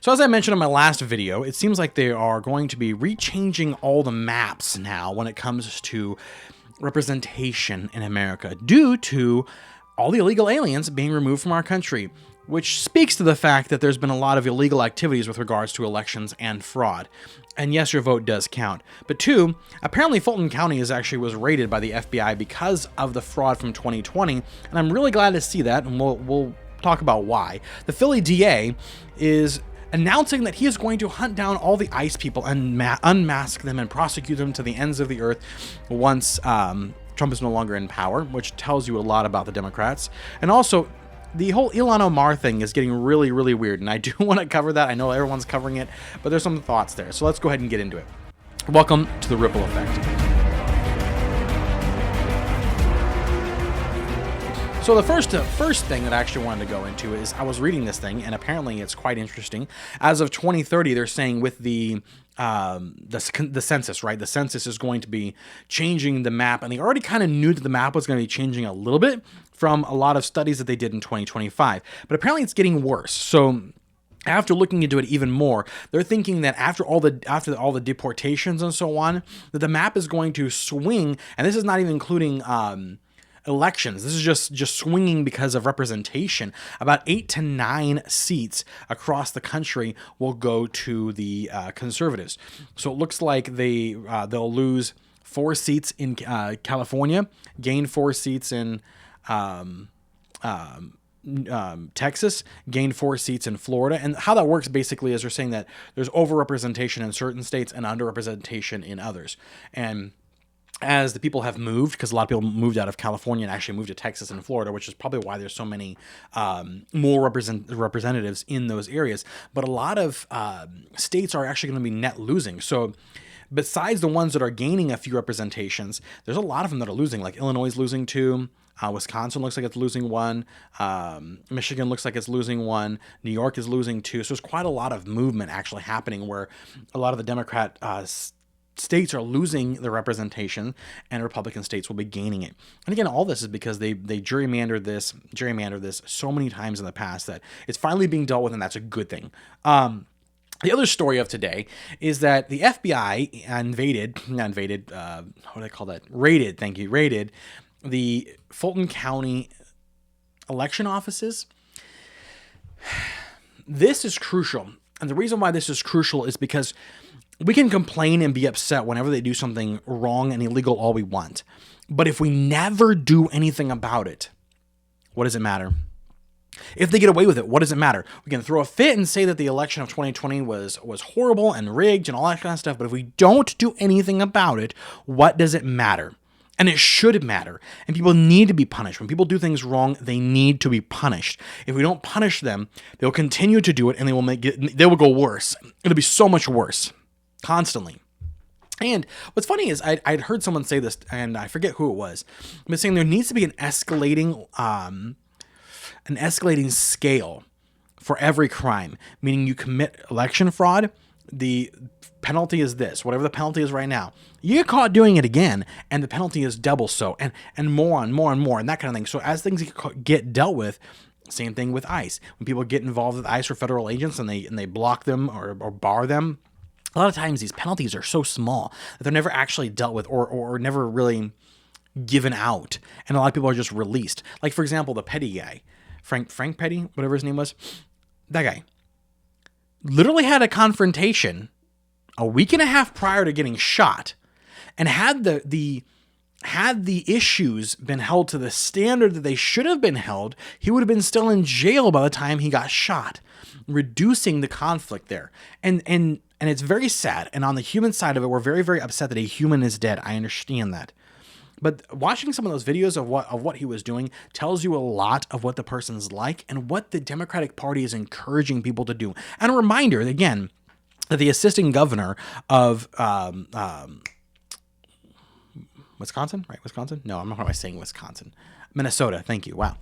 So as I mentioned in my last video, it seems like they are going to be rechanging all the maps now when it comes to representation in America due to all the illegal aliens being removed from our country, which speaks to the fact that there's been a lot of illegal activities with regards to elections and fraud. And yes, your vote does count. But two, apparently Fulton County was raided by the FBI because of the fraud from 2020, and I'm really glad to see that, and we'll talk about why. The Philly DA is announcing that he is going to hunt down all the ICE people and unmask them and prosecute them to the ends of the earth once Trump is no longer in power, which tells you a lot about the Democrats. And also, the whole Ilhan Omar thing is getting really, really weird, and I do want to cover that. I know everyone's covering it, but there's some thoughts there. So let's go ahead and get into it. Welcome to the Ripple Effect. So the first thing that I actually wanted to go into is I was reading this thing, and apparently it's quite interesting. As of 2030, they're saying with the census, right? The census is going to be changing the map, and they already kind of knew that the map was going to be changing a little bit from a lot of studies that they did in 2025. But apparently it's getting worse. So after looking into it even more, they're thinking that after all the deportations and so on, that the map is going to swing, and this is not even including elections. This is just swinging because of representation. About 8 to 9 seats across the country will go to the conservatives. So it looks like they'll lose 4 seats in California, gain 4 seats in Texas, gained 4 seats in Florida. And how that works basically is they're saying that there's overrepresentation in certain states and underrepresentation in others. And as the people have moved, because a lot of people moved out of California and actually moved to Texas and Florida, which is probably why there's so many more representatives in those areas. But a lot of states are actually going to be net losing. So besides the ones that are gaining a few representations, there's a lot of them that are losing, like Illinois is losing 2. Wisconsin looks like it's losing 1. Michigan looks like it's losing 1. New York is losing 2. So there's quite a lot of movement actually happening where a lot of the Democrat states are losing the representation and Republican states will be gaining it. And again, all this is because they gerrymandered this so many times in the past that it's finally being dealt with, and that's a good thing. The other story of today is that the FBI raided the Fulton County election offices. This is crucial. And the reason why this is crucial is because we can complain and be upset whenever they do something wrong and illegal all we want. But if we never do anything about it, what does it matter? If they get away with it, what does it matter? We can throw a fit and say that the election of 2020 was horrible and rigged and all that kind of stuff. But if we don't do anything about it, what does it matter? And it should matter. And people need to be punished. When people do things wrong, they need to be punished. If we don't punish them, they'll continue to do it, and they will go worse. It'll be so much worse. Constantly. And what's funny is I'd heard someone say this, and I forget who it was, but saying there needs to be an escalating scale for every crime, meaning you commit election fraud, the penalty is this, whatever the penalty is right now. You get caught doing it again, and the penalty is double so, and more and more and more, and that kind of thing. So as things get dealt with, same thing with ICE. When people get involved with ICE or federal agents and they block them or bar them, a lot of times these penalties are so small that they're never actually dealt with or never really given out. And a lot of people are just released. Like, for example, the Petty guy, Frank Petty, whatever his name was, that guy literally had a confrontation a week and a half prior to getting shot, and had the issues been held to the standard that they should have been held, he would have been still in jail by the time he got shot, reducing the conflict there. And it's very sad. And on the human side of it, we're very, very upset that a human is dead. I understand that. But watching some of those videos of what he was doing tells you a lot of what the person's like and what the Democratic Party is encouraging people to do. And a reminder, again, that the assistant governor of Wisconsin, right? Wisconsin? No, I'm not saying Wisconsin. Minnesota. Thank you. Wow.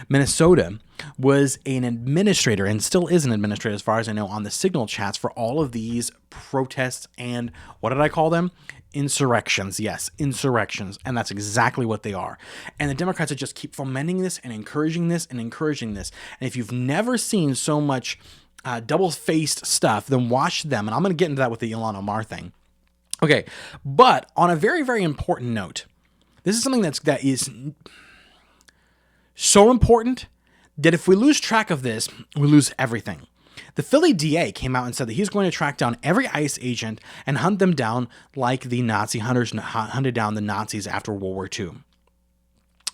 Minnesota was an administrator and still is an administrator, as far as I know, on the signal chats for all of these protests and what did I call them? Insurrections. Yes, insurrections. And that's exactly what they are. And the Democrats just keep fomenting this and encouraging this and encouraging this. And if you've never seen so much double-faced stuff, then watch them. And I'm going to get into that with the Ilhan Omar thing. Okay, but on a very, very important note, this is something that is so important that if we lose track of this, we lose everything. The Philly DA came out and said that he's going to track down every ICE agent and hunt them down like the Nazi hunters hunted down the Nazis after World War II.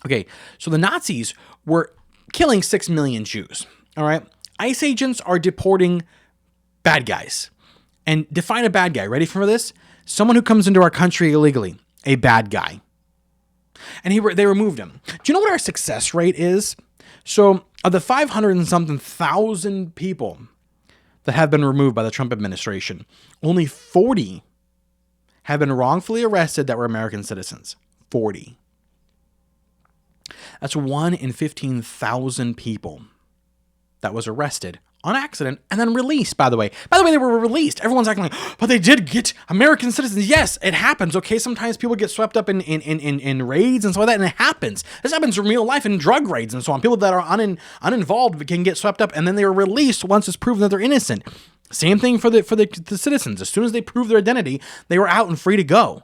Okay, so the Nazis were killing 6 million Jews, all right? ICE agents are deporting bad guys. And define a bad guy. Ready for this? Someone who comes into our country illegally. A bad guy. And they removed him. Do you know what our success rate is? So, of the 500 and something thousand people that have been removed by the Trump administration, only 40 have been wrongfully arrested that were American citizens. 40. That's 1 in 15,000 people that was arrested on accident and then released, by the way. By the way, they were released. Everyone's acting like, but they did get American citizens. Yes, it happens, okay? Sometimes people get swept up in raids and so like that, and it happens. This happens in real life in drug raids and so on. People that are uninvolved can get swept up, and then they are released once it's proven that they're innocent. Same thing for the citizens. As soon as they prove their identity, they were out and free to go.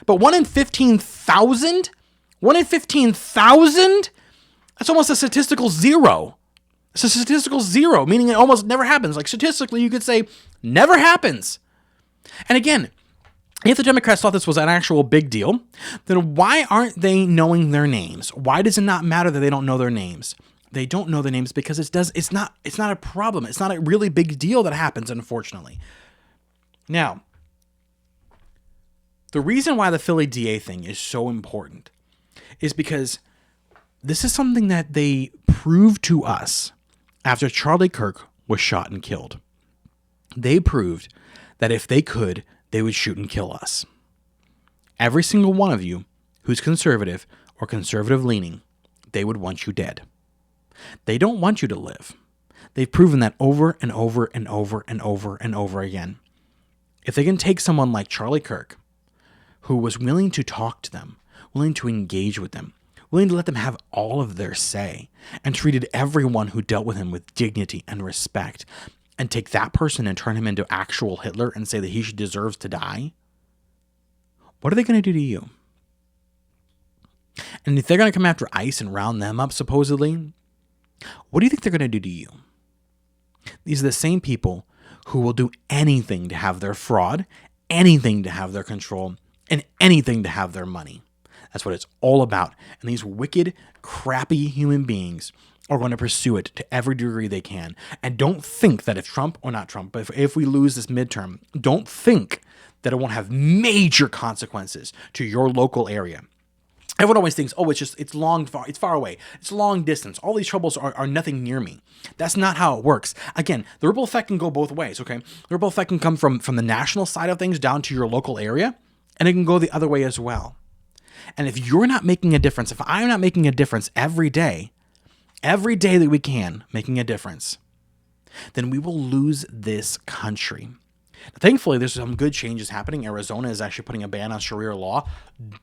But 1 in 15,000? 1 in 15,000? That's almost a statistical zero. It's a statistical zero, meaning it almost never happens. Like statistically, you could say never happens. And again, if the Democrats thought this was an actual big deal, then why aren't they knowing their names? Why does it not matter that they don't know their names? They don't know their names because it's not a problem. It's not a really big deal that happens, unfortunately. Now, the reason why the Philly DA thing is so important is because this is something that they proved to us after Charlie Kirk was shot and killed. They proved that if they could, they would shoot and kill us. Every single one of you who's conservative or conservative-leaning, they would want you dead. They don't want you to live. They've proven that over and over and over and over and over again. If they can take someone like Charlie Kirk, who was willing to talk to them, willing to engage with them, willing to let them have all of their say, and treated everyone who dealt with him with dignity and respect, and take that person and turn him into actual Hitler and say that he deserves to die, what are they going to do to you? And if they're going to come after ICE and round them up, supposedly, what do you think they're going to do to you? These are the same people who will do anything to have their fraud, anything to have their control, and anything to have their money. That's what it's all about. And these wicked, crappy human beings are going to pursue it to every degree they can. And don't think that if Trump, or not Trump, but if we lose this midterm, don't think that it won't have major consequences to your local area. Everyone always thinks, oh, it's far away. It's long distance. All these troubles are nothing near me. That's not how it works. Again, the ripple effect can go both ways, okay? The ripple effect can come from the national side of things down to your local area, and it can go the other way as well. And if you're not making a difference, if I'm not making a difference every day that we can, making a difference, then we will lose this country. Now, thankfully, there's some good changes happening. Arizona is actually putting a ban on Sharia law.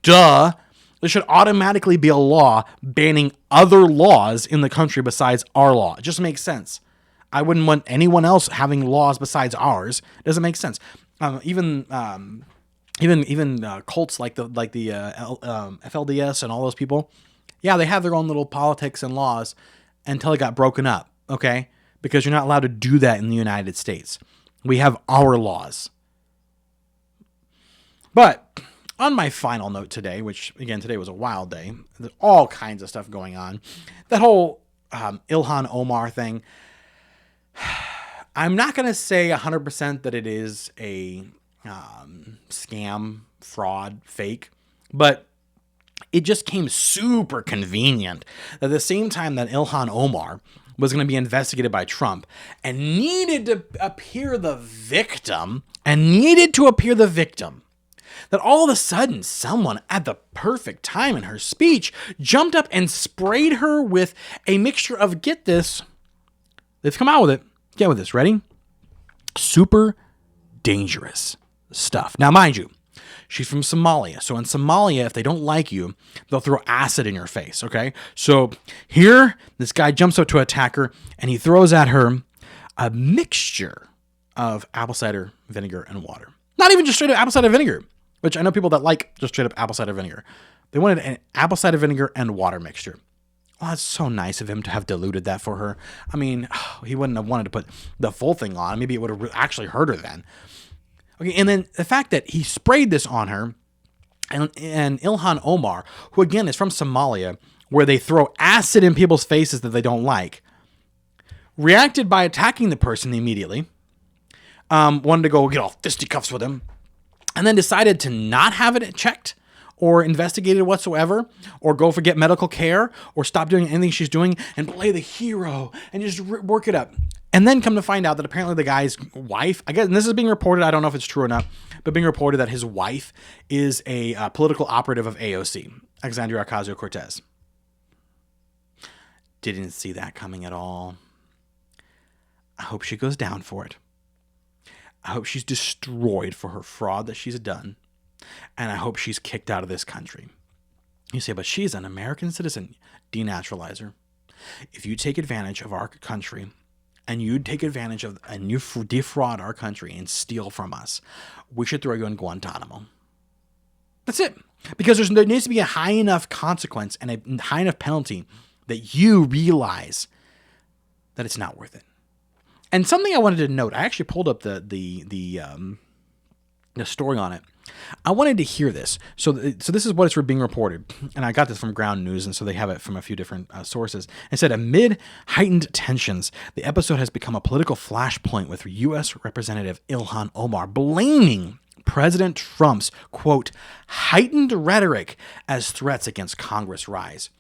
Duh! There should automatically be a law banning other laws in the country besides our law. It just makes sense. I wouldn't want anyone else having laws besides ours. It doesn't make sense. Even cults like the FLDS and all those people, yeah, they have their own little politics and laws until it got broken up, okay? Because you're not allowed to do that in the United States. We have our laws. But on my final note today, which, again, today was a wild day, there's all kinds of stuff going on. That whole Ilhan Omar thing, I'm not going to say 100% that it is a scam, fraud, fake, but it just came super convenient that at the same time that Ilhan Omar was going to be investigated by Trump and needed to appear the victim, that all of a sudden someone at the perfect time in her speech jumped up and sprayed her with a mixture of, get this, let's come out with it, get with this, ready? Super dangerous stuff. Now, mind you, she's from Somalia. So in Somalia, if they don't like you, they'll throw acid in your face, okay? So here, this guy jumps up to attack her, and he throws at her a mixture of apple cider vinegar and water. Not even just straight up apple cider vinegar, which I know people that like just straight up apple cider vinegar. They wanted an apple cider vinegar and water mixture. Well, that's so nice of him to have diluted that for her. I mean, he wouldn't have wanted to put the full thing on. Maybe it would have actually hurt her then. Okay, and then the fact that he sprayed this on her, and Ilhan Omar, who again is from Somalia, where they throw acid in people's faces that they don't like, reacted by attacking the person immediately, wanted to go get all fisticuffs with him, and then decided to not have it checked or investigated whatsoever, or go for get medical care, or stop doing anything she's doing and play the hero and just work it up. And then come to find out that apparently the guy's wife, I guess, and this is being reported, I don't know if it's true or not, but being reported that his wife is a political operative of AOC, Alexandria Ocasio-Cortez. Didn't see that coming at all. I hope she goes down for it. I hope she's destroyed for her fraud that she's done. And I hope she's kicked out of this country. You say, but she's an American citizen. Denaturalize her. If you take advantage of our country, and you take advantage of and you defraud our country and steal from us, we should throw you in Guantanamo. That's it. Because there needs to be a high enough consequence and a high enough penalty that you realize that it's not worth it. And something I wanted to note, I actually pulled up the story on it. I wanted to hear this. So this is what it's being reported. And I got this from Ground News, and so they have it from a few different sources. It said, amid heightened tensions, the episode has become a political flashpoint with U.S. Representative Ilhan Omar blaming President Trump's, quote, heightened rhetoric as threats against Congress rise.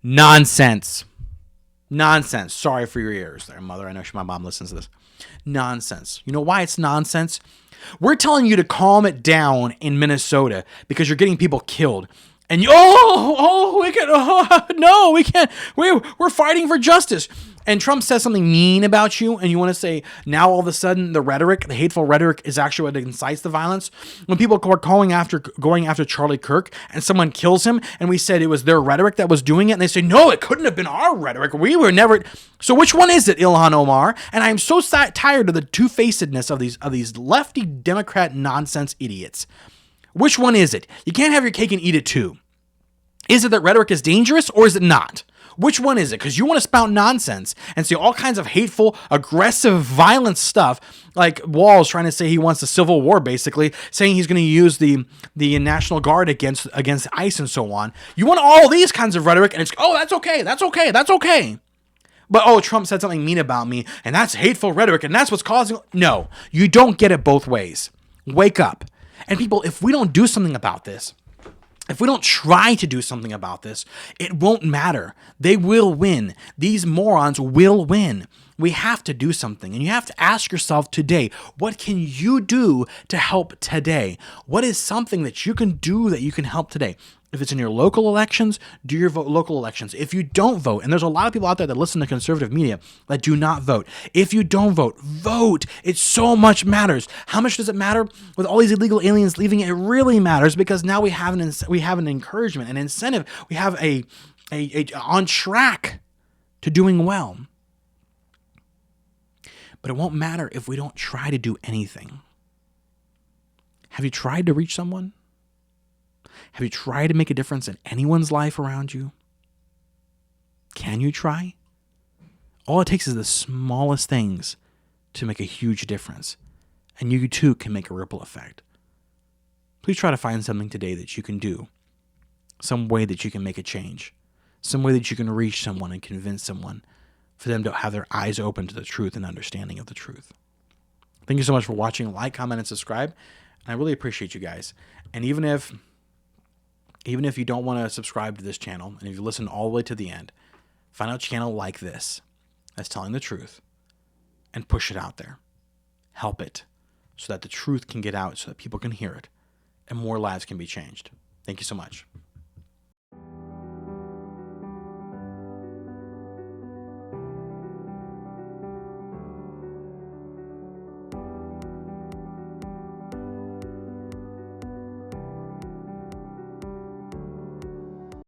Nonsense. Nonsense. Sorry for your ears there, Mother. I know my mom listens to this. Nonsense. You know why it's nonsense? We're telling you to calm it down in Minnesota because you're getting people killed. And we can't. We're fighting for justice. And Trump says something mean about you, and you want to say now all of a sudden the rhetoric, the hateful rhetoric, is actually what incites the violence. When people are going after Charlie Kirk, and someone kills him, and we said it was their rhetoric that was doing it, and they say no, it couldn't have been our rhetoric. We were never. So which one is it, Ilhan Omar? And I'm so tired of the two-facedness of these lefty Democrat nonsense idiots. Which one is it? You can't have your cake and eat it too. Is it that rhetoric is dangerous, or is it not? Which one is it? Because you want to spout nonsense and say all kinds of hateful, aggressive, violent stuff, like Walls trying to say he wants a civil war, basically, saying he's going to use the National Guard against ICE and so on. You want all these kinds of rhetoric, and it's, oh, that's okay, that's okay, that's okay. But, oh, Trump said something mean about me, and that's hateful rhetoric, and that's what's causing... No, you don't get it both ways. Wake up. And people, if we don't do something about this, if we don't try to do something about this, it won't matter. They will win. These morons will win. We have to do something. And you have to ask yourself today, what can you do to help today? What is something that you can do that you can help today? If it's in your local elections, do your local elections. If you don't vote, and there's a lot of people out there that listen to conservative media that do not vote. If you don't vote, vote. It so much matters. How much does it matter? With all these illegal aliens leaving, it really matters because now we have an encouragement, an incentive. We have a on track to doing well. But it won't matter if we don't try to do anything. Have you tried to reach someone? Have you tried to make a difference in anyone's life around you? Can you try? All it takes is the smallest things to make a huge difference. And you too can make a ripple effect. Please try to find something today that you can do. Some way that you can make a change. Some way that you can reach someone and convince someone for them to have their eyes open to the truth and understanding of the truth. Thank you so much for watching. Like, comment, and subscribe. And I really appreciate you guys. And even if you don't want to subscribe to this channel, and if you listen all the way to the end, find a channel like this that's telling the truth and push it out there. Help it so that the truth can get out, so that people can hear it, and more lives can be changed. Thank you so much.